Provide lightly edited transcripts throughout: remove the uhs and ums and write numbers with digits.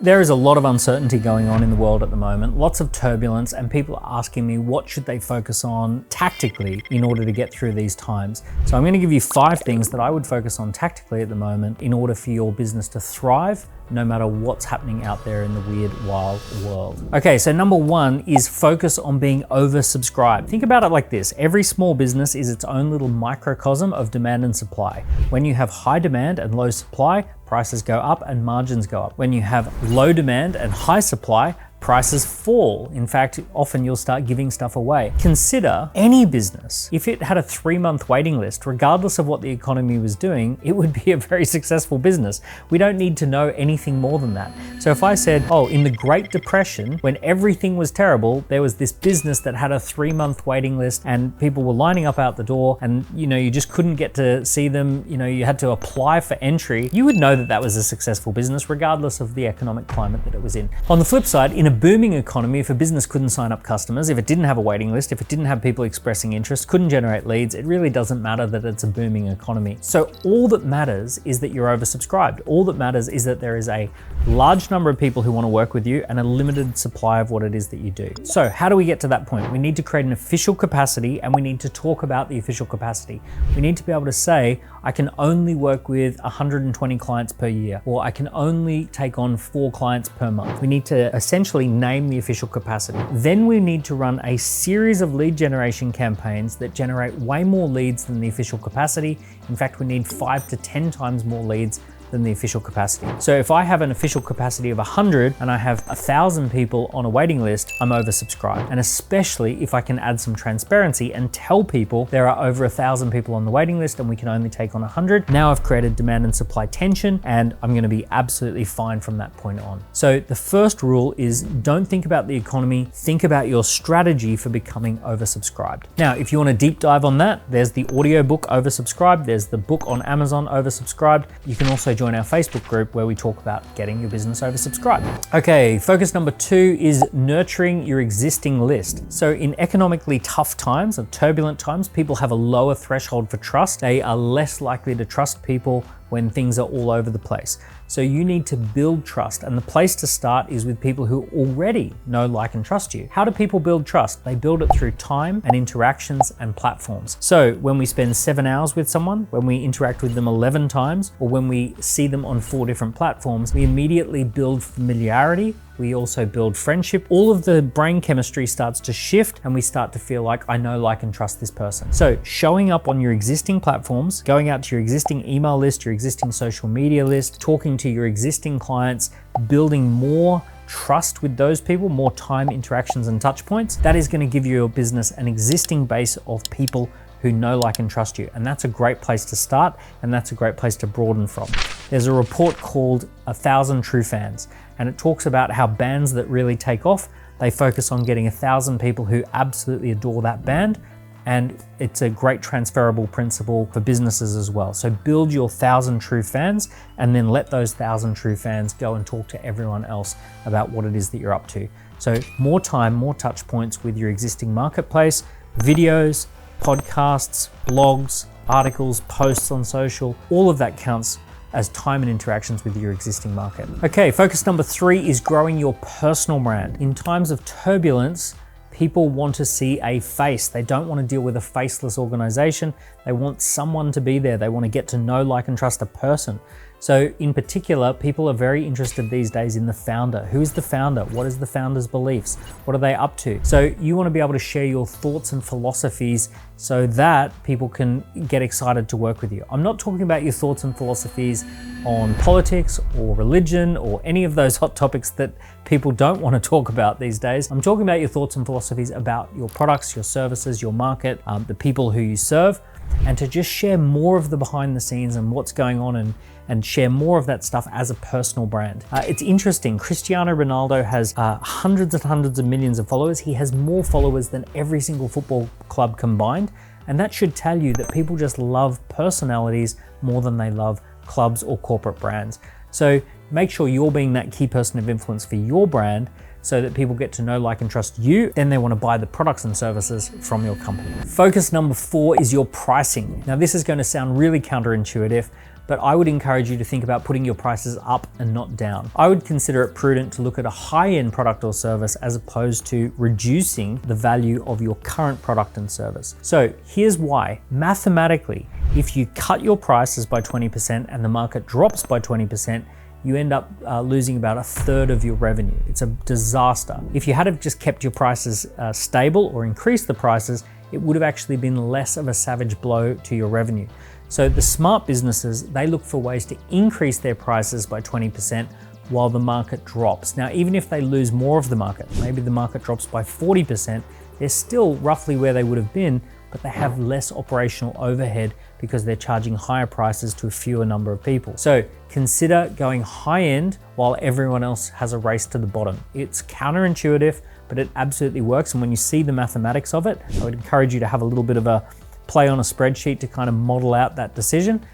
There is a lot of uncertainty going on in the world at the moment, lots of turbulence, and people are asking me what should they focus on tactically in order to get through these times. So I'm going to give you 5 things that I would focus on tactically at the moment in order for your business to thrive no matter what's happening out there in the weird, wild world. Okay, so number 1 is focus on being oversubscribed. Think about it like this. Every small business is its own little microcosm of demand and supply. When you have high demand and low supply, prices go up and margins go up. When you have low demand and high supply, prices fall. In fact, often you'll start giving stuff away. Consider any business. If it had a 3-month waiting list, regardless of what the economy was doing, it would be a very successful business. We don't need to know anything more than that. So if I said, oh, in the Great Depression, when everything was terrible, there was this business that had a 3-month waiting list and people were lining up out the door and you just couldn't get to see them, you had to apply for entry, you would know that that was a successful business regardless of the economic climate that it was in. On the flip side, in a booming economy, if a business couldn't sign up customers, if it didn't have a waiting list, if it didn't have people expressing interest, couldn't generate leads, it really doesn't matter that it's a booming economy. So all that matters is that you're oversubscribed. All that matters is that there is a large number of people who want to work with you and a limited supply of what it is that you do. So how do we get to that point? We need to create an official capacity and we need to talk about the official capacity. We need to be able to say, I can only work with 120 clients per year, or I can only take on 4 clients per month. We need to essentially name the official capacity. Then we need to run a series of lead generation campaigns that generate way more leads than the official capacity. In fact, we need 5 to 10 times more leads than the official capacity. So if I have an official capacity of 100 and I have 1,000 people on a waiting list, I'm oversubscribed. And especially if I can add some transparency and tell people there are over 1,000 people on the waiting list and we can only take on 100. Now I've created demand and supply tension and I'm gonna be absolutely fine from that point on. So the first rule is don't think about the economy, think about your strategy for becoming oversubscribed. Now, if you want a deep dive on that, there's the audiobook Oversubscribed, there's the book on Amazon Oversubscribed. You can also join our Facebook group where we talk about getting your business oversubscribed. Okay, focus number 2 is nurturing your existing list. So in economically tough times, or turbulent times, people have a lower threshold for trust. They are less likely to trust people when things are all over the place. So you need to build trust, and the place to start is with people who already know, like, and trust you. How do people build trust? They build it through time and interactions and platforms. So when we spend 7 hours with someone, when we interact with them 11 times, or when we see them on 4 different platforms, we immediately build familiarity. We also build friendship. All of the brain chemistry starts to shift and we start to feel like I know, like, and trust this person. So showing up on your existing platforms, going out to your existing email list, your existing social media list, talking to your existing clients, building more trust with those people, more time, interactions, and touch points, that is going to give your business an existing base of people who know, like, and trust you. And that's a great place to start, and that's a great place to broaden from. There's a report called 1,000 True Fans, and it talks about how bands that really take off, they focus on getting 1,000 people who absolutely adore that band, and it's a great transferable principle for businesses as well. So build your 1,000 true fans, and then let those 1,000 true fans go and talk to everyone else about what it is that you're up to. So more time, more touch points with your existing marketplace, videos, podcasts, blogs, articles, posts on social, all of that counts as time and interactions with your existing market. Okay, focus number 3 is growing your personal brand. In times of turbulence, people want to see a face. They don't want to deal with a faceless organization. They want someone to be there. They want to get to know, like, and trust a person. So in particular, people are very interested these days in the founder. Who is the founder? What is the founder's beliefs? What are they up to? So you want to be able to share your thoughts and philosophies so that people can get excited to work with you. I'm not talking about your thoughts and philosophies on politics or religion or any of those hot topics that people don't want to talk about these days. I'm talking about your thoughts and philosophies about your products, your services, your market, the people who you serve, and to just share more of the behind the scenes and what's going on and share more of that stuff as a personal brand. It's interesting, Cristiano Ronaldo has hundreds and hundreds of millions of followers. He has more followers than every single football club combined. And that should tell you that people just love personalities more than they love clubs or corporate brands. So make sure you're being that key person of influence for your brand so that people get to know, like, and trust you. Then they want to buy the products and services from your company. Focus number 4 is your pricing. Now, this is going to sound really counterintuitive, but I would encourage you to think about putting your prices up and not down. I would consider it prudent to look at a high-end product or service as opposed to reducing the value of your current product and service. So here's why. Mathematically, if you cut your prices by 20% and the market drops by 20%, you end up losing about a third of your revenue. It's a disaster. If you had have just kept your prices stable or increased the prices, it would have actually been less of a savage blow to your revenue. So the smart businesses, they look for ways to increase their prices by 20% while the market drops. Now, even if they lose more of the market, maybe the market drops by 40%, they're still roughly where they would have been, but they have less operational overhead because they're charging higher prices to a fewer number of people. So consider going high end while everyone else has a race to the bottom. It's counterintuitive, but it absolutely works. And when you see the mathematics of it, I would encourage you to have a little bit of a play on a spreadsheet to kind of model out that decision.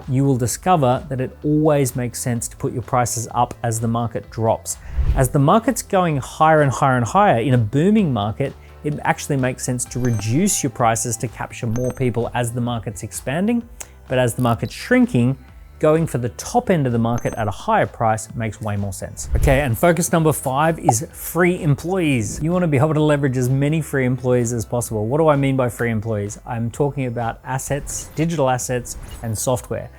You will discover that it always makes sense to put your prices up as the market drops. As the market's going higher and higher and higher in a booming market, it actually makes sense to reduce your prices to capture more people as the market's expanding. But as the market's shrinking, going for the top end of the market at a higher price makes way more sense. Okay, and focus number 5 is free employees. You want to be able to leverage as many free employees as possible. What do I mean by free employees? I'm talking about assets, digital assets, and software.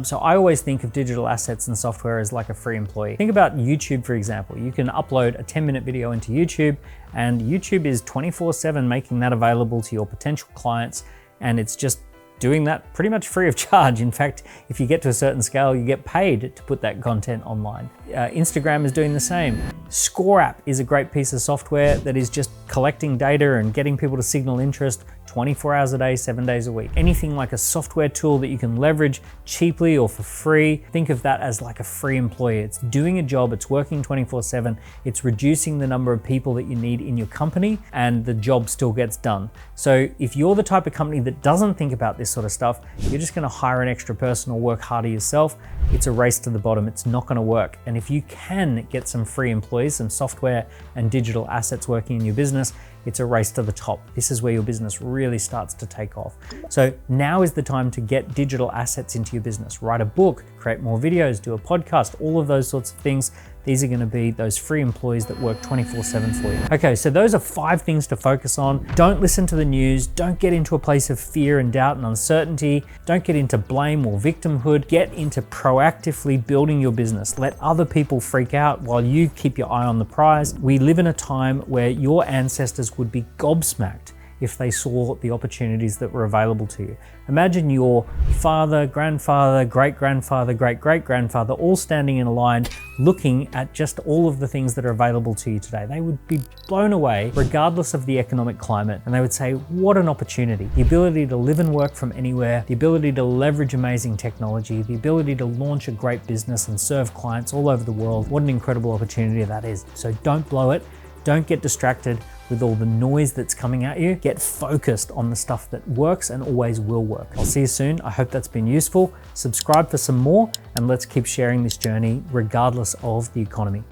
So I always think of digital assets and software as like a free employee. Think about YouTube, for example. You can upload a 10-minute video into YouTube, and YouTube is 24/7 making that available to your potential clients, and it's just doing that pretty much free of charge. In fact, if you get to a certain scale, you get paid to put that content online. Instagram is doing the same. Score app is a great piece of software that is just collecting data and getting people to signal interest 24 hours a day, 7 days a week. Anything like a software tool that you can leverage cheaply or for free, think of that as like a free employee. It's doing a job, it's working 24/7, it's reducing the number of people that you need in your company, and the job still gets done. So if you're the type of company that doesn't think about this sort of stuff, you're just gonna hire an extra person or work harder yourself, it's a race to the bottom. It's not gonna work. And if you can get some free employees, some software and digital assets working in your business, it's a race to the top. This is where your business really starts to take off. So now is the time to get digital assets into your business. Write a book, create more videos, do a podcast, all of those sorts of things. These are gonna be those free employees that work 24/7 for you. Okay, so those are 5 things to focus on. Don't listen to the news. Don't get into a place of fear and doubt and uncertainty. Don't get into blame or victimhood. Get into proactively building your business. Let other people freak out while you keep your eye on the prize. We live in a time where your ancestors would be gobsmacked if they saw the opportunities that were available to you. Imagine your father, grandfather, great-grandfather, great-great-grandfather all standing in a line looking at just all of the things that are available to you today. They would be blown away regardless of the economic climate, and they would say, what an opportunity. The ability to live and work from anywhere, the ability to leverage amazing technology, the ability to launch a great business and serve clients all over the world. What an incredible opportunity that is. So don't blow it. Don't get distracted with all the noise that's coming at you. Get focused on the stuff that works and always will work. I'll see you soon. I hope that's been useful. Subscribe for some more, and let's keep sharing this journey regardless of the economy.